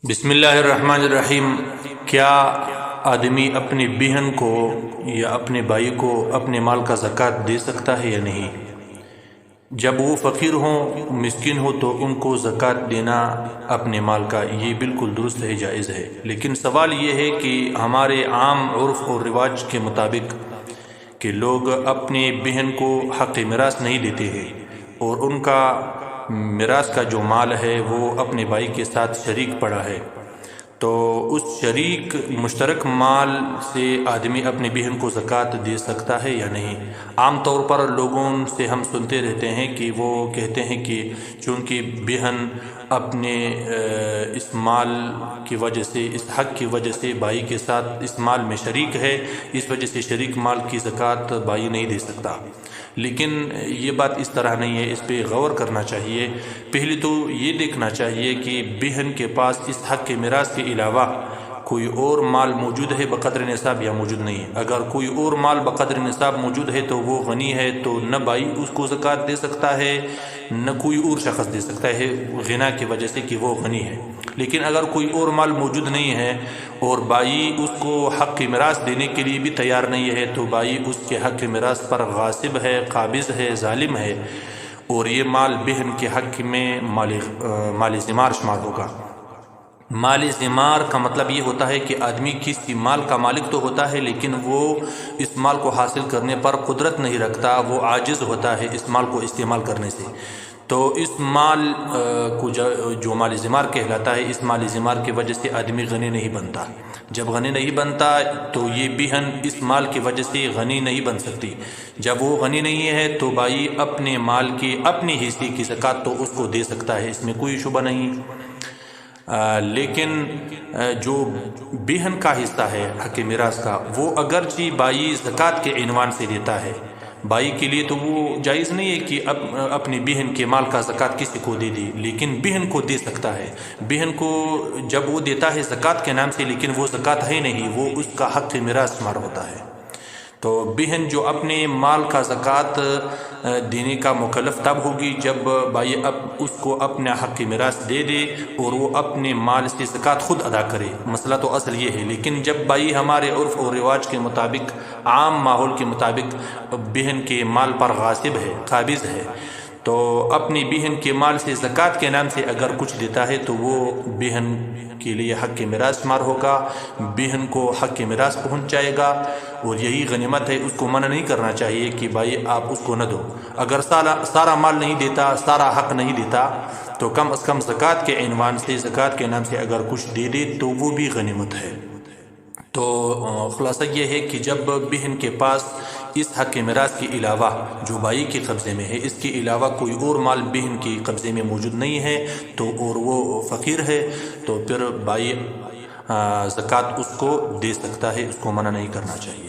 بسم اللہ الرحمن الرحیم۔ کیا آدمی اپنی بہن کو یا اپنے بھائی کو اپنے مال کا زکوٰۃ دے سکتا ہے یا نہیں؟ جب وہ فقیر ہوں، مسکین ہو، تو ان کو زکوٰۃ دینا اپنے مال کا یہ بالکل درست ہے، جائز ہے۔ لیکن سوال یہ ہے کہ ہمارے عام عرف اور رواج کے مطابق کہ لوگ اپنے بہن کو حق میراث نہیں دیتے ہیں، اور ان کا میراث کا جو مال ہے وہ اپنے بھائی کے ساتھ شریک پڑا ہے، تو اس شریک مشترک مال سے آدمی اپنی بہن کو زکوٰۃ دے سکتا ہے یا نہیں؟ عام طور پر لوگوں سے ہم سنتے رہتے ہیں کہ وہ کہتے ہیں کہ چونکہ بہن اپنے اس مال کی وجہ سے، اس حق کی وجہ سے بھائی کے ساتھ اس مال میں شریک ہے، اس وجہ سے شریک مال کی زکوٰۃ بھائی نہیں دے سکتا۔ لیکن یہ بات اس طرح نہیں ہے، اس پہ غور کرنا چاہیے۔ پہلے تو یہ دیکھنا چاہیے کہ بہن کے پاس اس حق کے میراث کے علاوہ کوئی اور مال موجود ہے بقدر نصاب یا موجود نہیں ہے۔ اگر کوئی اور مال بقدر نصاب موجود ہے تو وہ غنی ہے، تو نہ بھائی اس کو زکوٰۃ دے سکتا ہے، نہ کوئی اور شخص دے سکتا ہے غنا کی وجہ سے کہ وہ غنی ہے۔ لیکن اگر کوئی اور مال موجود نہیں ہے اور بھائی اس کو حق کی میراث دینے کے لیے بھی تیار نہیں ہے، تو بھائی اس کے حق کی میراث پر غاصب ہے، قابض ہے، ظالم ہے، اور یہ مال بہن کے حق میں مال ذمار شمار ہوگا۔ مال ذمار کا مطلب یہ ہوتا ہے کہ آدمی کسی مال کا مالک تو ہوتا ہے، لیکن وہ اس مال کو حاصل کرنے پر قدرت نہیں رکھتا، وہ عاجز ہوتا ہے اس مال کو استعمال کرنے سے۔ تو اس مال کو جو مال ذمار کہلاتا ہے، اس مال ذمار کی وجہ سے آدمی غنی نہیں بنتا۔ جب غنی نہیں بنتا تو یہ بہن اس مال کی وجہ سے غنی نہیں بن سکتی۔ جب وہ غنی نہیں ہے تو بھائی اپنے مال کی اپنی حصے کی زکوٰۃ تو اس کو دے سکتا ہے، اس میں کوئی شبہ نہیں۔ لیکن جو بہن کا حصہ ہے حق میراث کا، وہ اگرچہ بھائی زکوٰۃ کے عنوان سے دیتا ہے، بھائی کے لیے تو وہ جائز نہیں ہے کہ اپنی بہن کے مال کا زکوٰۃ کسی کو دے دی، لیکن بہن کو دے سکتا ہے۔ بہن کو جب وہ دیتا ہے زکوٰۃ کے نام سے، لیکن وہ زکوٰۃ ہے نہیں، وہ اس کا حق میراث شمار ہوتا ہے۔ تو بہن جو اپنے مال کا زکوٰۃ دینے کا مکلف تب ہوگی جب بھائی اس کو اپنا حق کی میراث دے دے اور وہ اپنے مال سے زکوٰۃ خود ادا کرے۔ مسئلہ تو اصل یہ ہے۔ لیکن جب بھائی ہمارے عرف اور رواج کے مطابق، عام ماحول کے مطابق بہن کے مال پر غاصب ہے، قابض ہے، تو اپنی بہن کے مال سے زکوٰۃ کے نام سے اگر کچھ دیتا ہے تو وہ بہن کے لیے حق کے میراث شمار ہوگا، بہن کو حق کے میراث پہنچ جائے گا، اور یہی غنیمت ہے۔ اس کو منع نہیں کرنا چاہیے کہ بھائی آپ اس کو نہ دو۔ اگر سارا مال نہیں دیتا، سارا حق نہیں دیتا، تو کم از کم زکوٰۃ کے عنوان سے، زکوٰۃ کے نام سے اگر کچھ دے دے تو وہ بھی غنیمت ہے۔ تو خلاصہ یہ ہے کہ جب بہن کے پاس اس حق میراث کے علاوہ جو بھائی کے قبضے میں ہے، اس کے علاوہ کوئی اور مال بہن کے قبضے میں موجود نہیں ہے تو، اور وہ فقیر ہے، تو پھر بھائی زکوٰۃ اس کو دے سکتا ہے، اس کو منع نہیں کرنا چاہیے۔